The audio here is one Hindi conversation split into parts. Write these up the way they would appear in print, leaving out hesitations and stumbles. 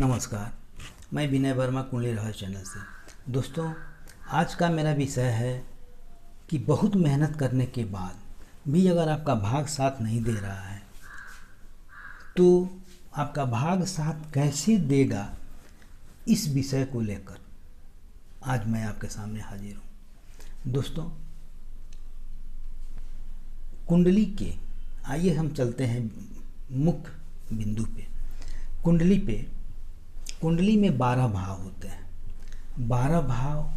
नमस्कार, मैं विनय वर्मा कुंडली रहस्य चैनल से। दोस्तों, आज का मेरा विषय है कि बहुत मेहनत करने के बाद भी अगर आपका भाग साथ नहीं दे रहा है तो आपका भाग साथ कैसे देगा, इस विषय को लेकर आज मैं आपके सामने हाजिर हूँ। दोस्तों, कुंडली के आइए हम चलते हैं मुख्य बिंदु पे। कुंडली में 12 भाव होते हैं। 12 भाव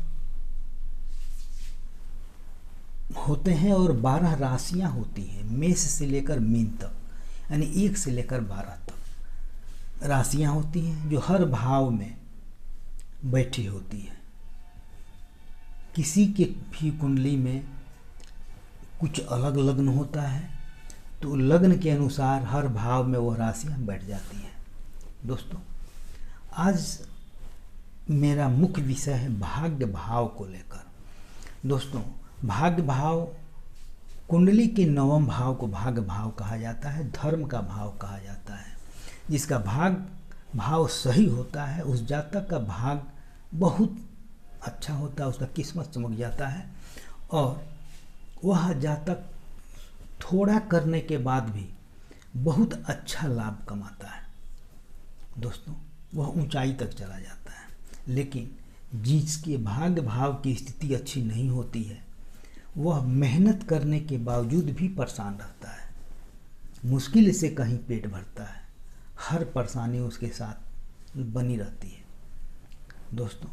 होते हैं और 12 राशियां होती हैं, मेष से लेकर मीन तक, यानी 1 से लेकर 12 तक राशियां होती हैं जो हर भाव में बैठी होती है। किसी के भी कुंडली में कुछ अलग लग्न होता है तो लग्न के अनुसार हर भाव में वो राशियां बैठ जाती हैं। दोस्तों, आज मेरा मुख्य विषय है भाग्य भाव को लेकर। दोस्तों, भाग्य भाव कुंडली के 9वें भाव को भाग्य भाव कहा जाता है, धर्म का भाव कहा जाता है। जिसका भाव सही होता है उस जातक का भाग बहुत अच्छा होता है, उसका किस्मत चमक जाता है और वह जातक थोड़ा करने के बाद भी बहुत अच्छा लाभ कमाता है। दोस्तों, वह ऊंचाई तक चला जाता है। लेकिन जिसके भाग्य भाव की स्थिति अच्छी नहीं होती है वह मेहनत करने के बावजूद भी परेशान रहता है, मुश्किल से कहीं पेट भरता है, हर परेशानी उसके साथ बनी रहती है। दोस्तों,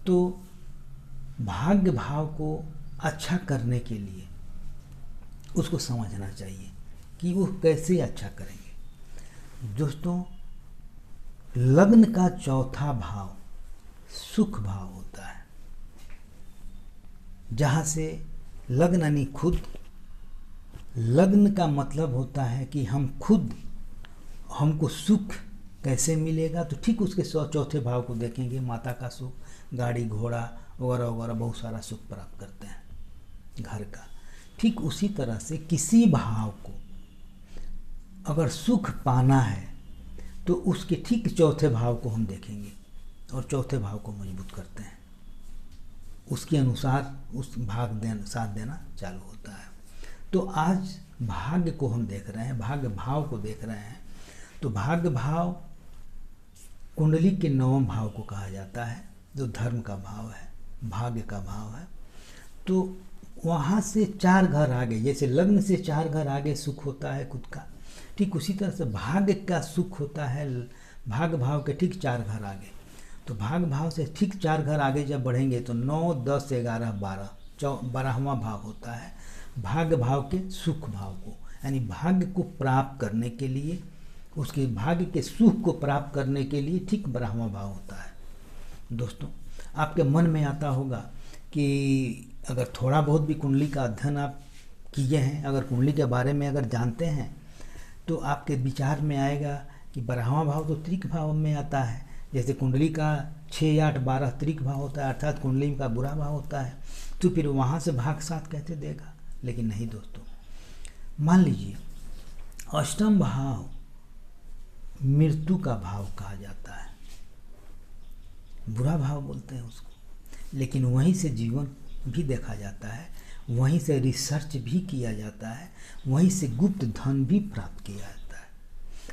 तो भाग्य भाव को अच्छा करने के लिए उसको समझना चाहिए कि वो कैसे अच्छा करेंगे। दोस्तों, लग्न का 4था भाव सुख भाव होता है, जहाँ से लग्न यानी खुद, लग्न का मतलब होता है कि हमको सुख कैसे मिलेगा। तो ठीक उसके 4थे भाव को देखेंगे, माता का सुख, गाड़ी घोड़ा वगैरह वगैरह बहुत सारा सुख प्राप्त करते हैं घर का। ठीक उसी तरह से किसी भाव को अगर सुख पाना है तो उसके ठीक 4थे भाव को हम देखेंगे और 4थे भाव को मजबूत करते हैं, उसके अनुसार उस साथ देना चालू होता है। तो आज भाग्य को हम देख रहे हैं, भाग्य भाव को देख रहे हैं। तो भाग्य भाव कुंडली के 9वें भाव को कहा जाता है, जो धर्म का भाव है, भाग्य का भाव है। तो वहाँ से 4 घर आगे, जैसे लग्न से 4 घर आगे सुख होता है खुद का, ठीक उसी तरह से भाग्य का सुख होता है भाग्य भाव के ठीक 4 घर आगे। तो भाग्य भाव से ठीक 4 घर आगे जब बढ़ेंगे तो 9, 10, 11, 12 12वां भाव होता है भाग्य भाव के सुख भाव को, यानी भाग्य को प्राप्त करने के लिए, उसके भाग्य के सुख को प्राप्त करने के लिए ठीक 12वां भाव होता है। दोस्तों, आपके मन में आता होगा कि अगर थोड़ा बहुत भी कुंडली का अध्ययन आप किए हैं, अगर कुंडली के बारे में अगर जानते हैं तो आपके विचार में आएगा कि 12वां भाव तो त्रिक भाव में आता है। जैसे कुंडली का 6, 8, 12 त्रिक भाव होता है, अर्थात कुंडली का बुरा भाव होता है, तो फिर वहाँ से भाग साथ कैसे देगा। लेकिन नहीं दोस्तों, मान लीजिए 8वां भाव मृत्यु का भाव कहा जाता है, बुरा भाव बोलते हैं उसको, लेकिन वहीं से जीवन भी देखा जाता है, वहीं से रिसर्च भी किया जाता है, वहीं से गुप्त धन भी प्राप्त किया जाता है।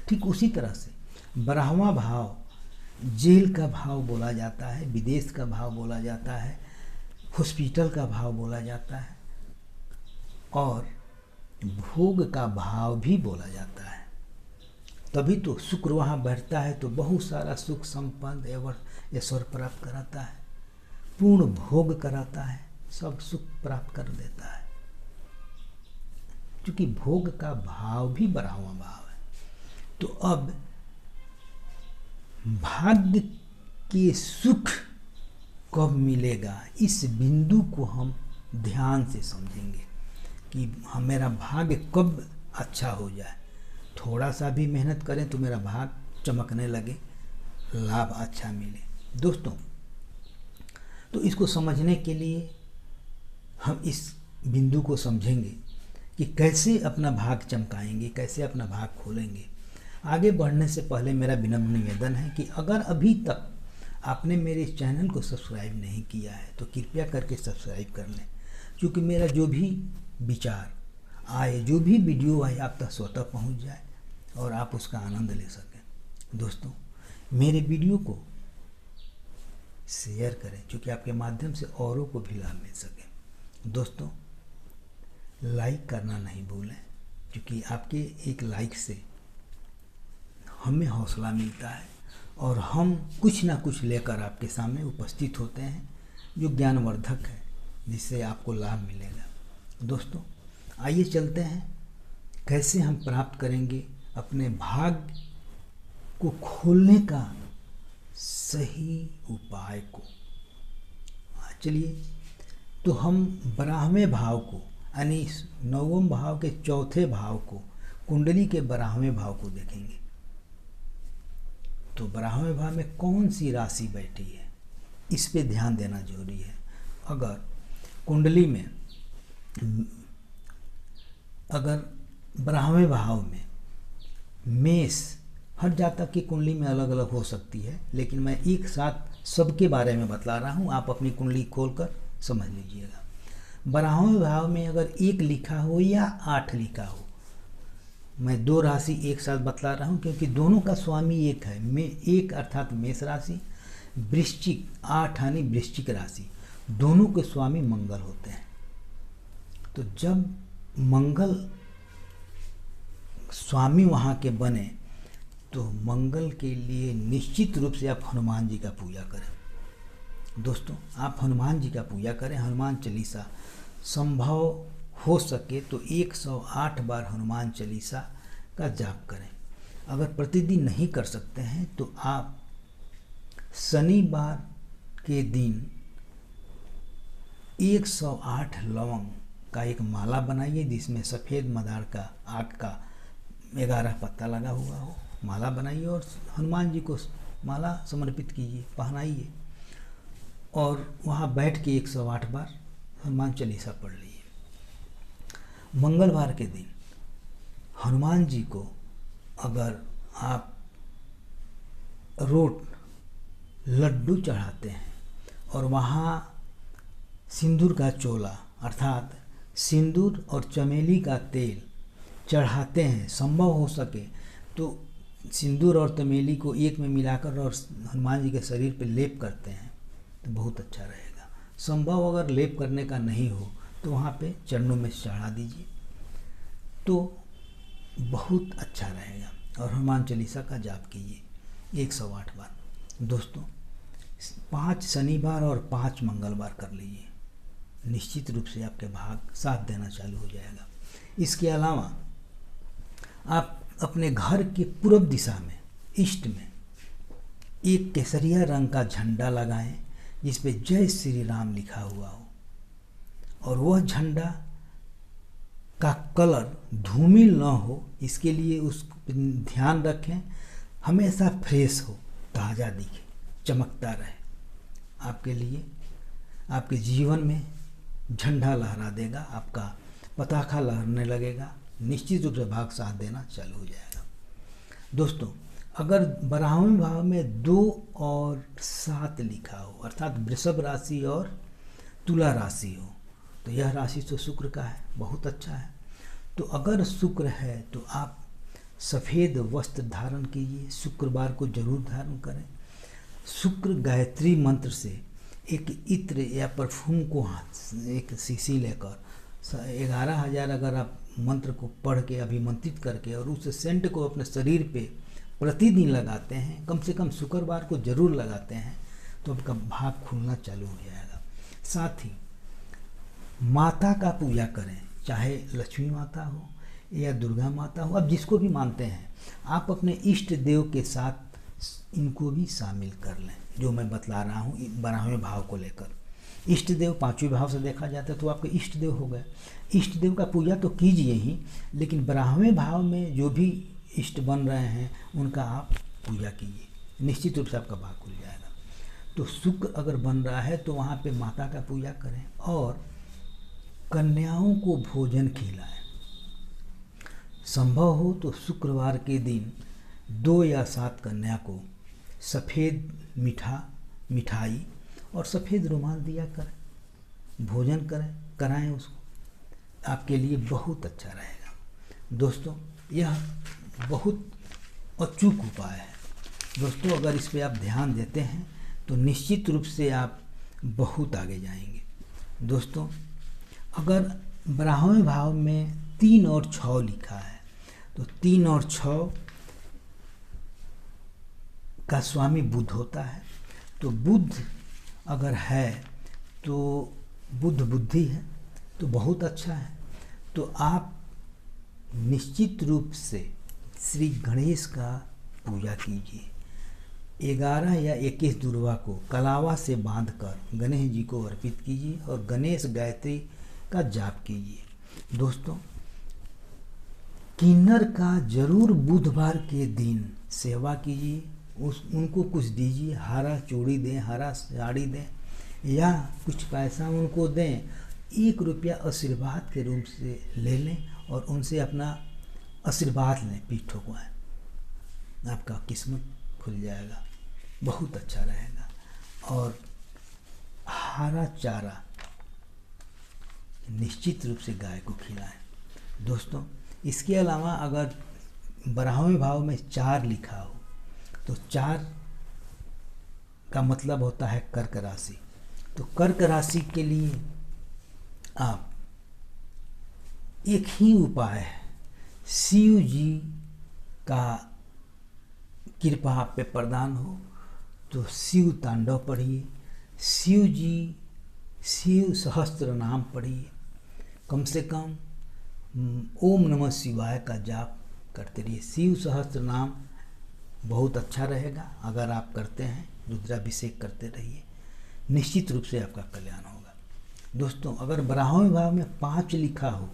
ठीक उसी तरह से 12वां भाव जेल का भाव बोला जाता है, विदेश का भाव बोला जाता है, हॉस्पिटल का भाव बोला जाता है और भोग का भाव भी बोला जाता है। तभी तो शुक्र वहाँ बैठता है तो बहुत सारा सुख संपन्न एवं ऐश्वर्य प्राप्त कराता है, पूर्ण भोग कराता है, सब सुख प्राप्त कर देता है, क्योंकि भोग का भाव भी 12वां भाव है। तो अब भाग्य के सुख कब मिलेगा, इस बिंदु को हम ध्यान से समझेंगे कि मेरा भाग्य कब अच्छा हो जाए। थोड़ा सा भी मेहनत करें तो मेरा भाग्य चमकने लगे, लाभ अच्छा मिले। दोस्तों, तो इसको समझने के लिए हम इस बिंदु को समझेंगे कि कैसे अपना भाग चमकाएंगे, कैसे अपना भाग खोलेंगे। आगे बढ़ने से पहले मेरा विनम्र निवेदन है कि अगर अभी तक आपने मेरे इस चैनल को सब्सक्राइब नहीं किया है तो कृपया करके सब्सक्राइब कर लें, क्योंकि मेरा जो भी विचार आए, जो भी वीडियो आए, आप तक स्वतः पहुंच जाए और आप उसका आनंद ले सकें। दोस्तों, मेरे वीडियो को शेयर करें, क्योंकि आपके माध्यम से औरों को भी लाभ मिल सके। दोस्तों, लाइक करना नहीं भूलें, क्योंकि आपके एक लाइक से हमें हौसला मिलता है और हम कुछ ना कुछ लेकर आपके सामने उपस्थित होते हैं जो ज्ञानवर्धक है, जिससे आपको लाभ मिलेगा। दोस्तों, आइए चलते हैं कैसे हम प्राप्त करेंगे अपने भाग्य को खोलने का सही उपाय को। चलिए, तो हम 12वें भाव को, यानी 9वें भाव के चौथे भाव को, कुंडली के 12वें भाव को देखेंगे। तो 12वें भाव में कौन सी राशि बैठी है, इस पे ध्यान देना जरूरी है। अगर कुंडली में, अगर 12वें भाव में मेष, हर जातक की कुंडली में अलग अलग हो सकती है, लेकिन मैं एक साथ सबके बारे में बतला रहा हूँ, आप अपनी कुंडली खोलकर समझ लीजिएगा। 12वें भाव में अगर 1 लिखा हो या 8 लिखा हो, मैं 2 राशि एक साथ बतला रहा हूँ क्योंकि दोनों का स्वामी एक है। एक अर्थात मेष राशि, वृश्चिक 8 यानी वृश्चिक राशि, दोनों के स्वामी मंगल होते हैं। तो जब मंगल स्वामी वहाँ के बने तो मंगल के लिए निश्चित रूप से आप हनुमान जी का पूजा करें। दोस्तों, आप हनुमान जी का पूजा करें। हनुमान चालीसा संभव हो सके तो 108 बार हनुमान चालीसा का जाप करें। अगर प्रतिदिन नहीं कर सकते हैं तो आप शनिवार के दिन 108 लवंग का एक माला बनाइए, जिसमें सफ़ेद मदार का आग का 11 पत्ता लगा हुआ हो। माला बनाइए और हनुमान जी को माला समर्पित कीजिए, पहनाइए और वहाँ बैठ के 108 बार हनुमान चालीसा पढ़ लीजिए। मंगलवार के दिन हनुमान जी को अगर आप रोट लड्डू चढ़ाते हैं और वहाँ सिंदूर का चोला अर्थात सिंदूर और चमेली का तेल चढ़ाते हैं, संभव हो सके तो सिंदूर और चमेली को एक में मिलाकर और हनुमान जी के शरीर पर लेप करते हैं तो बहुत अच्छा रहेगा। संभव अगर लेप करने का नहीं हो तो वहाँ पे चरणों में चढ़ा दीजिए तो बहुत अच्छा रहेगा। और हनुमान चालीसा का जाप कीजिए 108 बार। दोस्तों, 5 शनिवार और 5 मंगलवार कर लीजिए, निश्चित रूप से आपके भाग साथ देना चालू हो जाएगा। इसके अलावा आप अपने घर के पूर्व दिशा में, ईस्ट में, एक केसरिया रंग का झंडा लगाएं जिस पे जय श्री राम लिखा हुआ हो, और वह झंडा का कलर धूमिल न हो, इसके लिए उस ध्यान रखें, हमेशा फ्रेश हो, ताज़ा दिखे, चमकता रहे। आपके लिए, आपके जीवन में झंडा लहरा देगा, आपका पताखा लहरने लगेगा, निश्चित रूप से भाग साथ देना चालू हो जाएगा। दोस्तों, अगर 12वें भाव में 2 और 7 लिखा हो अर्थात वृषभ राशि और तुला राशि हो तो यह राशि तो शुक्र का है, बहुत अच्छा है। तो अगर शुक्र है तो आप सफ़ेद वस्त्र धारण कीजिए, शुक्रवार को जरूर धारण करें। शुक्र गायत्री मंत्र से एक इत्र या परफ्यूम को एक शीशी लेकर 11,000 अगर आप मंत्र को पढ़ के अभिमंत्रित करके और उस सेंट को अपने शरीर पे प्रतिदिन लगाते हैं, कम से कम शुक्रवार को जरूर लगाते हैं, तो आपका भाग खुलना चालू हो जाएगा। साथ ही माता का पूजा करें, चाहे लक्ष्मी माता हो या दुर्गा माता हो, आप जिसको भी मानते हैं, आप अपने इष्ट देव के साथ इनको भी शामिल कर लें, जो मैं बतला रहा हूँ 12वें भाव को लेकर। इष्ट देव 5वें भाव से देखा जाता है तो आपके इष्ट देव हो गए। इष्ट देव का पूजा तो कीजिए ही, लेकिन 12वें भाव में जो भी इष्ट बन रहे हैं उनका आप पूजा कीजिए, निश्चित रूप से आपका भाग खुल जाएगा। तो शुक्र अगर बन रहा है तो वहाँ पे माता का पूजा करें और कन्याओं को भोजन खिलाएं। संभव हो तो शुक्रवार के दिन 2 या 7 कन्या को सफ़ेद मिठाई और सफ़ेद रुमाल दिया करें, भोजन कराएं उसको, आपके लिए बहुत अच्छा रहेगा। दोस्तों यह बहुत अचूक उपाय है। दोस्तों अगर इस पे आप ध्यान देते हैं तो निश्चित रूप से आप बहुत आगे जाएंगे। दोस्तों अगर 12वें भाव में 3 और 6 लिखा है तो 3 और 6 का स्वामी बुध होता है। तो बुध अगर है तो बुध बुद्धि है तो बहुत अच्छा है। तो आप निश्चित रूप से श्री गणेश का पूजा कीजिए। 11 या 21 दुर्वा को कलावा से बांधकर गणेश जी को अर्पित कीजिए और गणेश गायत्री का जाप कीजिए। दोस्तों किन्नर का जरूर बुधवार के दिन सेवा कीजिए, उनको कुछ दीजिए, हरा चूड़ी दें, हरा साड़ी दें या कुछ पैसा उनको दें। 1 रुपया आशीर्वाद के रूप से ले लें और उनसे अपना आशीर्वाद लें, पीठ ठोकवाएं, आपका किस्मत खुल जाएगा, बहुत अच्छा रहेगा। और हरा चारा निश्चित रूप से गाय को खिलाएं। दोस्तों इसके अलावा अगर 12वें भाव में 4 लिखा हो तो 4 का मतलब होता है कर्क राशि। तो कर्क राशि के लिए आप एक ही उपाय है, शिव जी का कृपा आप पे प्रदान हो तो शिव तांडव पढ़िए, शिव सहस्त्र नाम पढ़िए, कम से कम ओम नमः शिवाय का जाप करते रहिए। शिव सहस्त्र नाम बहुत अच्छा रहेगा। अगर आप करते हैं रुद्राभिषेक करते रहिए, निश्चित रूप से आपका कल्याण होगा। दोस्तों अगर 12वें भाव में 5 लिखा हो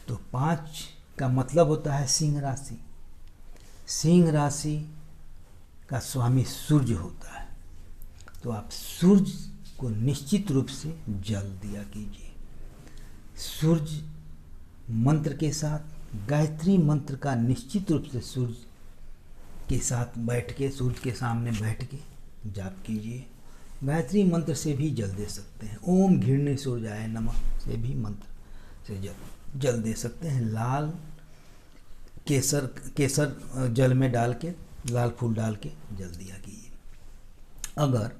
तो 5 का मतलब होता है सिंह राशि। सिंह राशि का स्वामी सूर्य होता है। तो आप सूर्य को निश्चित रूप से जल दिया कीजिए। सूर्य मंत्र के साथ गायत्री मंत्र का निश्चित रूप से सूर्य के साथ बैठ के, सूर्य के सामने बैठ के जाप कीजिए। गायत्री मंत्र से भी जल दे सकते हैं। ओम घृण्य सूर्याय नमः से भी मंत्र से जल दे सकते हैं। लाल केसर जल में डाल के, लाल फूल डाल के जल दिया कीजिए। अगर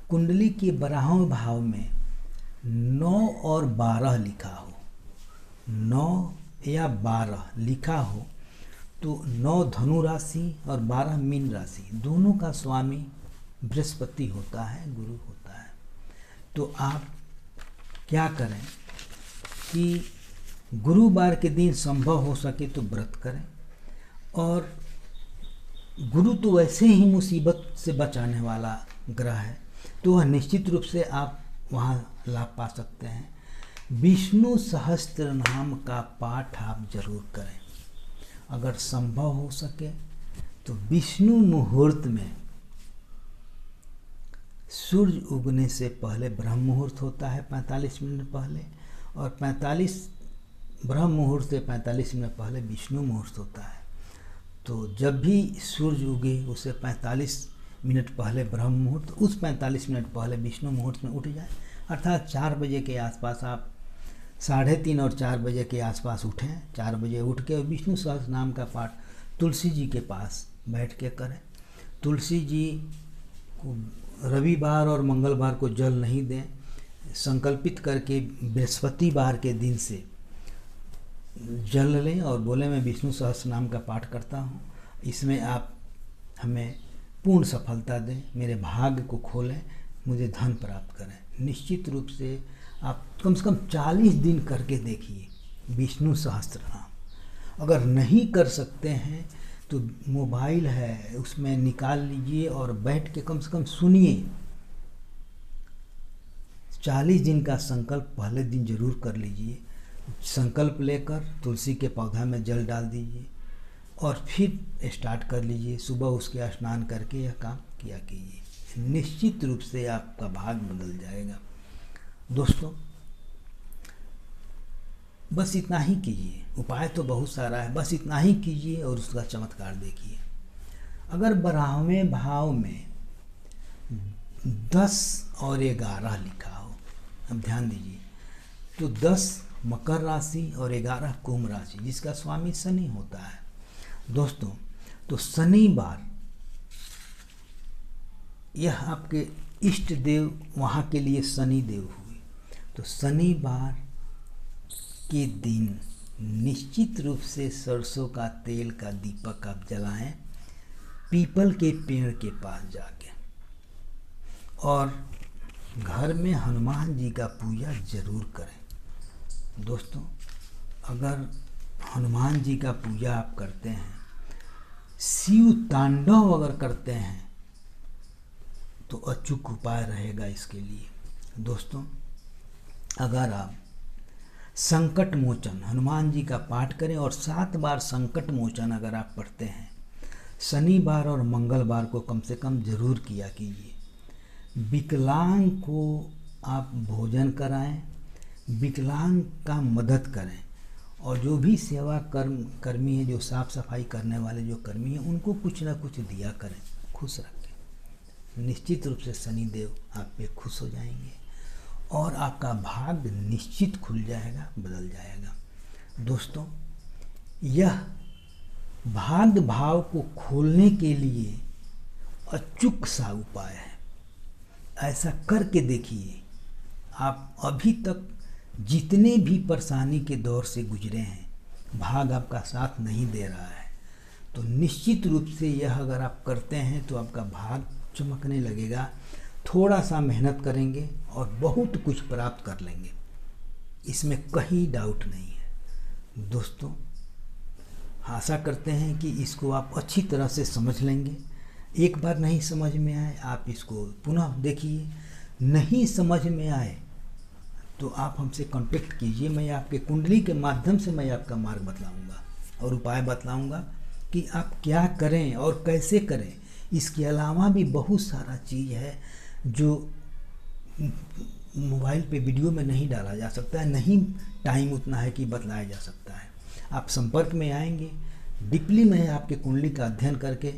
कुंडली के 12वें भाव में 9 और 12 लिखा हो, 9 या 12 लिखा हो तो 9 धनु राशि और 12 मीन राशि, दोनों का स्वामी बृहस्पति होता है, गुरु होता है। तो आप क्या करें कि गुरुवार के दिन संभव हो सके तो व्रत करें। और गुरु तो वैसे ही मुसीबत से बचाने वाला ग्रह है, तो वह निश्चित रूप से आप वहाँ लाभ पा सकते हैं। विष्णु सहस्त्र नाम का पाठ आप जरूर करें। अगर संभव हो सके तो विष्णु मुहूर्त में, सूर्य उगने से पहले ब्रह्म मुहूर्त होता है 45 मिनट पहले, और 45 ब्रह्म मुहूर्त से 45 मिनट पहले विष्णु मुहूर्त होता है। तो जब भी सूर्य उगे उससे 45 मिनट पहले ब्रह्म मुहूर्त, उस 45 मिनट पहले विष्णु मुहूर्त में उठ जाए, अर्थात 4 बजे के आसपास आप 3:30 और 4 बजे के आसपास उठें। 4 बजे उठ के विष्णु सहस्त्र नाम का पाठ तुलसी जी के पास बैठ के करें। तुलसी जी को रविवार और मंगलवार को जल नहीं दें, संकल्पित करके बृहस्पतिवार के दिन से जल लें और बोले मैं विष्णु सहस्त्र नाम का पाठ करता हूँ, इसमें आप हमें पूर्ण सफलता दें, मेरे भाग्य को खोलें, मुझे धन प्राप्त करें। निश्चित रूप से आप कम से कम 40 दिन करके देखिए विष्णु सहस्त्र नाम। अगर नहीं कर सकते हैं तो मोबाइल है उसमें निकाल लीजिए और बैठ के कम से कम सुनिए। 40 दिन का संकल्प पहले दिन जरूर कर लीजिए। संकल्प लेकर तुलसी के पौधा में जल डाल दीजिए और फिर स्टार्ट कर लीजिए। सुबह उसके स्नान करके यह काम किया कीजिए, निश्चित रूप से आपका भाग्य बदल जाएगा। दोस्तों बस इतना ही कीजिए, उपाय तो बहुत सारा है, बस इतना ही कीजिए और उसका चमत्कार देखिए। अगर 12वें भाव में 10 और 11 लिखा हो, अब ध्यान दीजिए, तो 10 मकर राशि और 11 कुंभ राशि, जिसका स्वामी शनि होता है दोस्तों। तो शनिवार यह आपके इष्ट देव वहाँ के लिए शनि देव हुए। तो शनिवार के दिन निश्चित रूप से सरसों का तेल का दीपक आप जलाएं पीपल के पेड़ के पास जाके, और घर में हनुमान जी का पूजा जरूर करें दोस्तों। अगर हनुमान जी का पूजा आप करते हैं, शिव तांडव अगर करते हैं, तो अचूक उपाय रहेगा इसके लिए दोस्तों। अगर आप संकट मोचन हनुमान जी का पाठ करें और 7 बार संकट मोचन अगर आप पढ़ते हैं, शनिवार और मंगलवार को कम से कम जरूर किया कीजिए। विकलांग को आप भोजन कराएं, विकलांग का मदद करें, और जो भी सेवा कर्मी है, जो साफ सफाई करने वाले जो कर्मी हैं, उनको कुछ ना कुछ दिया करें, खुश रखें। निश्चित रूप से शनिदेव आप पे खुश हो जाएंगे और आपका भाग्य निश्चित खुल जाएगा, बदल जाएगा दोस्तों। यह भाग्य भाव को खोलने के लिए अचूक सा उपाय है, ऐसा करके देखिए। आप अभी तक जितने भी परेशानी के दौर से गुजरे हैं, भाग आपका साथ नहीं दे रहा है, तो निश्चित रूप से यह अगर आप करते हैं तो आपका भाग चमकने लगेगा। थोड़ा सा मेहनत करेंगे और बहुत कुछ प्राप्त कर लेंगे, इसमें कहीं डाउट नहीं है दोस्तों। आशा करते हैं कि इसको आप अच्छी तरह से समझ लेंगे। एक बार नहीं समझ में आए आप इसको पुनः देखिए, नहीं समझ में आए तो आप हमसे कांटेक्ट कीजिए। मैं आपके कुंडली के माध्यम से मैं आपका मार्ग बतलाऊंगा और उपाय बतलाऊंगा कि आप क्या करें और कैसे करें। इसके अलावा भी बहुत सारा चीज़ है जो मोबाइल पे वीडियो में नहीं डाला जा सकता है, नहीं टाइम उतना है कि बतलाया जा सकता है। आप संपर्क में आएंगे, डीपली मैं आपके कुंडली का अध्ययन करके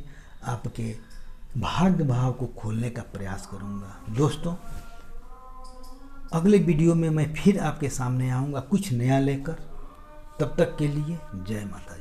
आपके भाग्य भाव को खोलने का प्रयास करूंगा दोस्तों। अगले वीडियो में मैं फिर आपके सामने आऊँगा कुछ नया लेकर। तब तक के लिए जय माता दी।